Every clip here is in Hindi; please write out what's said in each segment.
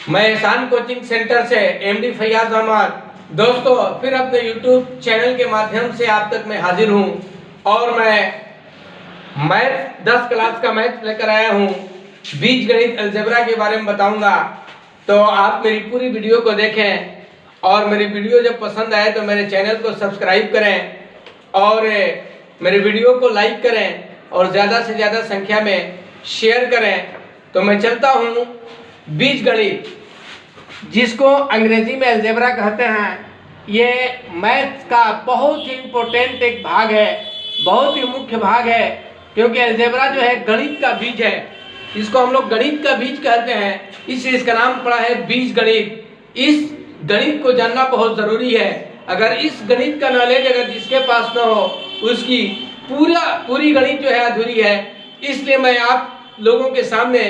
मैं एहसान कोचिंग सेंटर से एमडी फैयाज अहमद दोस्तों फिर अपने यूट्यूब चैनल के माध्यम से आप तक मैं हाजिर हूं और मैं मैथ 10 क्लास का मैथ लेकर आया हूं। बीजगणित अलजेब्रा के बारे में बताऊंगा, तो आप मेरी पूरी वीडियो को देखें और मेरी वीडियो जब पसंद आए तो मेरे चैनल को सब्सक्राइब करें और मेरे वीडियो को लाइक करें और ज़्यादा से ज़्यादा संख्या में शेयर करें। तो मैं चलता हूँ बीजगणित, जिसको अंग्रेजी में अलजेब्रा कहते हैं। ये मैथ्स का बहुत ही इम्पोर्टेंट एक भाग है, बहुत ही मुख्य भाग है, क्योंकि अलजेब्रा जो है गणित का बीज है। इसको हम लोग गणित का बीज कहते हैं, इसलिए इसका नाम पड़ा है बीजगणित। इस गणित को जानना बहुत ज़रूरी है। अगर इस गणित का नॉलेज अगर जिसके पास न हो, उसकी पूरी गणित जो है अधूरी है। इसलिए मैं आप लोगों के सामने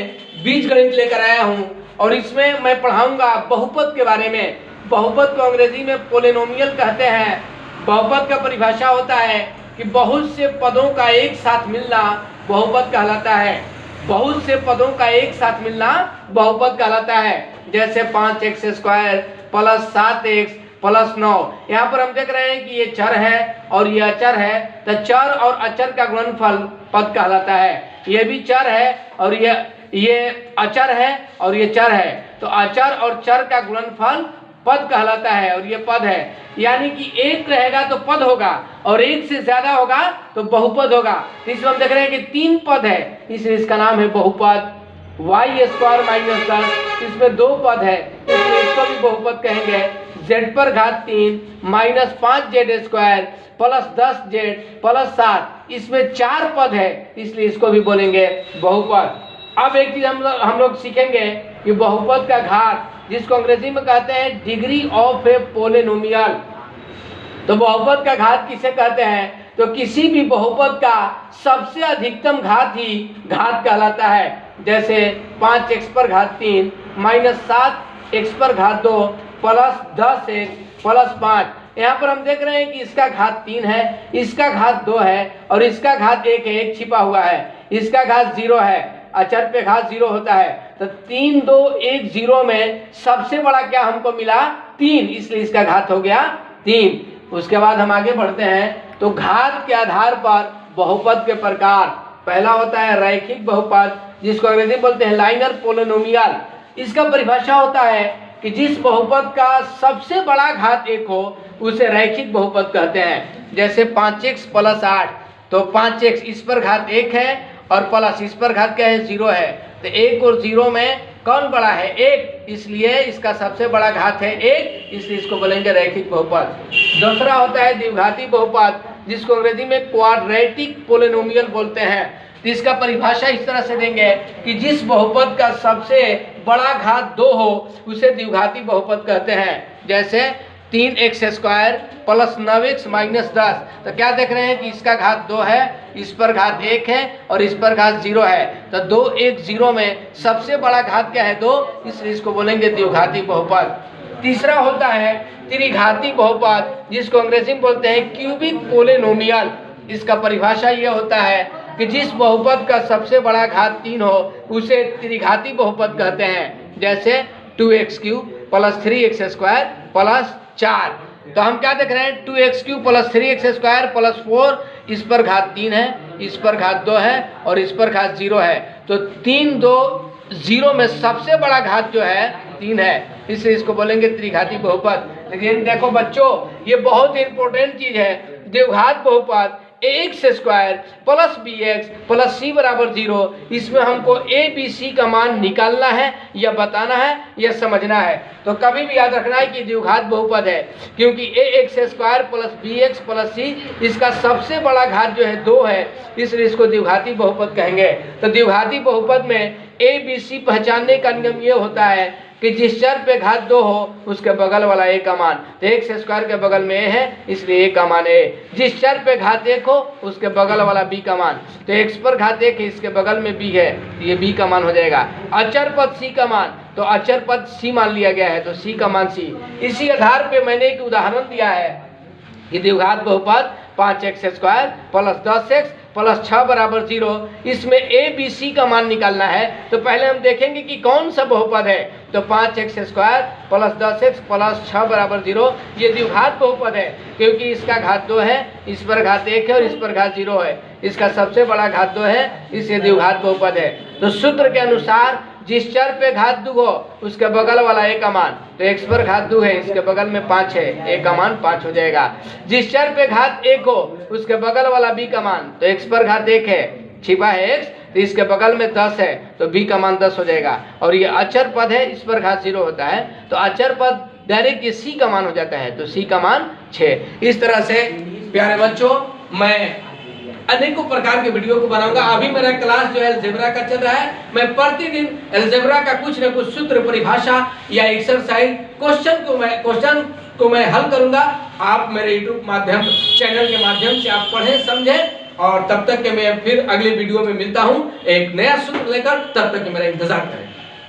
बीजगणित लेकर आया हूं और इसमें मैं पढ़ाऊंगा बहुपद के बारे में। बहुपद को अंग्रेजी में पोलिनोमियल कहते हैं। बहुपद का परिभाषा होता है कि बहुत से पदों का एक साथ मिलना बहुपद कहलाता है। बहुत से पदों का एक साथ मिलना बहुपद कहलाता है। जैसे 5x² प्लस 7x प्लस 9। यहाँ पर हम देख रहे हैं कि ये चर है और ये अचर है, तो चर और अचर का गुणनफल पद कहलाता है। ये भी चर है और ये अचर है और ये चर है, तो अचर और चर का गुणनफल पद कहलाता है और ये पद है। यानी कि एक रहेगा तो पद होगा और एक से ज्यादा होगा तो बहुपद होगा। तो इसमें हम देख रहे हैं कि 3 पद है, इसलिए इसका नाम है बहुपद। y² माइनस 10, इसमें 2 पद है, इसलिए इसको भी बहुपद कहेंगे। z⁻3 minus 5z² plus 10z plus 7, इसमें 4 पद है, इसलिए इसको भी बोलेंगे बहुपद। अब एक चीज हम लोग सीखेंगे कि बहुपद का घात, जिसको अंग्रेजी में कहते हैं डिग्री ऑफ ए पोलिनोमियल। तो बहुपद का घात किसे कहते हैं? तो किसी भी बहुपद का सबसे अधिकतम घात ही घात कहलाता है। जैसे 5x⁻3 minus 7x⁻2 plus 10x plus 5। यहाँ पर हम देख रहे हैं कि इसका घात 3 है, इसका घात 2 है और इसका घात 1 है, 1 छिपा हुआ है। इसका घात 0 है, अचर पे घात 0 होता है। तो 3 2 1 0 में सबसे बड़ा क्या हमको मिला? 3, इसलिए इसका घात हो गया 3। उसके बाद हम आगे बढ़ते हैं। तो घात के आधार पर बहुपद के प्रकार, पहला होता है रैखिक बहुपद, जिसको अंग्रेजी बोलते हैं लाइनर पोलिनोमियल। इसका परिभाषा होता है कि जिस बहुपद का सबसे बड़ा घात 1 हो उसे रैखिक बहुपद कहते हैं। जैसे 5x प्लस 8, तो 5x इस पर घात 1 है और प्लस इस पर घात क्या है? 0 है। तो 1 और 0 में कौन बड़ा है? 1, इसलिए इसका सबसे बड़ा घात है 1, इसलिए इसको बोलेंगे रैखिक बहुपद। दूसरा होता है द्विघाती बहुपद, जिसको अंग्रेजी में क्वाड्रेटिक पोलिनोमियल बोलते हैं। तो इसका परिभाषा इस तरह से देंगे कि जिस बहुपद का सबसे बड़ा घात 2 हो उसे द्विघाती बहुपद कहते हैं। जैसे 3x² प्लस 9x माइनस 10, तो क्या देख रहे हैं कि इसका घात 2 है, इस पर घात 1 है और इस पर घात 0 है। तो 2 1 0 में सबसे बड़ा घात क्या है? 2, इसलिए इसको बोलेंगे द्विघाती बहुपद। तीसरा होता है त्रिघाती बहुपद, जिसको अंग्रेजी में बोलते हैं क्यूबिक पोलिनोमियल। इसका परिभाषा ये होता है कि जिस बहुपद का सबसे बड़ा घात 3 हो उसे त्रिघाती बहुपद कहते हैं। जैसे 2x³ प्लस 3x² प्लस 4। तो हम क्या देख रहे हैं? 2x³ प्लस 3x² प्लस 4, इस पर घात 3 है, इस पर घात 2 है और इस पर घात 0 है। तो 3 2 0 में सबसे बड़ा घात जो है 3 है, इसलिए इसको बोलेंगे त्रिघाती बहुपद। लेकिन देखो बच्चों, ये बहुत इंपॉर्टेंट चीज है। द्विघात बहुपद ax² plus bx plus c बराबर 0, इसमें हमको a b c का मान निकालना है या बताना है या समझना है। तो कभी भी याद रखना है कि द्विघात बहुपद है, क्योंकि ax² plus bx plus c, इसका सबसे बड़ा घात जो है 2 है, इसलिए इसको द्विघाती बहुपद कहेंगे। तो द्विघाती बहुपद में a b c पहचानने का नियम ये होता है कि जिस चर पे घात 2 हो उसके बगल वाला a का मान। तो x² के बगल में a है, इसलिए a का मान a। जिस चर पे घात 1 हो उसके बगल वाला b का मान। तो x पर घात 1 है, इसके बगल में b है, तो ये b का मान हो जाएगा। अचर पद c का मान, तो अचर पद c मान लिया गया है, तो c का मान c। इसी आधार पे मैंने एक उदाहरण दिया है कि द्विघात बहुपद 5x² प्लस 10x प्लस 6 बराबर 0। इसमें ए बी सी का मान निकालना है। तो पहले हम देखेंगे कि कौन सा बहुपद है। तो 5x² प्लस 10x प्लस 6 बराबर 0 ये द्विघात बहुपद है, क्योंकि इसका घात 2 है, इस पर घात 1 है और इस पर घात 0 है। इसका सबसे बड़ा घात 2 है, इससे द्विघात बहुपद है। तो सूत्र के अनुसार जिस चर पे घात 2 हो उसके बगल वाला a का मान, तो x पर घात 2 है, इसके बगल में 5 है, a का मान 5 हो जाएगा। जिस चर पे घात 1 हो उसके बगल वाला b का मान, तो x पर घात 1 है, छिपा है x, तो इसके बगल में 10 है, तो b का मान 10 हो जाएगा। और ये अचर पद है, इस पर घात 0 होता है, तो अचर पद डायरेक्ट ये c का मान हो जाता है, तो c का मान 6। इस तरह से प्यारे बच्चों मैं अनेकों प्रकार के वीडियो को बनाऊंगा। अभी मेरा क्लास जो है अलजेब्रा का चल रहा है। मैं प्रतिदिन अलजेब्रा का कुछ न कुछ सूत्र, परिभाषा या एक्सरसाइज क्वेश्चन को मैं हल करूंगा। आप मेरे यूट्यूब चैनल के माध्यम से आप पढ़ें, समझें, और तब तक के मैं फिर अगले वीडियो में मिलता हूं एक नया सूत्र लेकर। तब तक के मेरा इंतजार करें।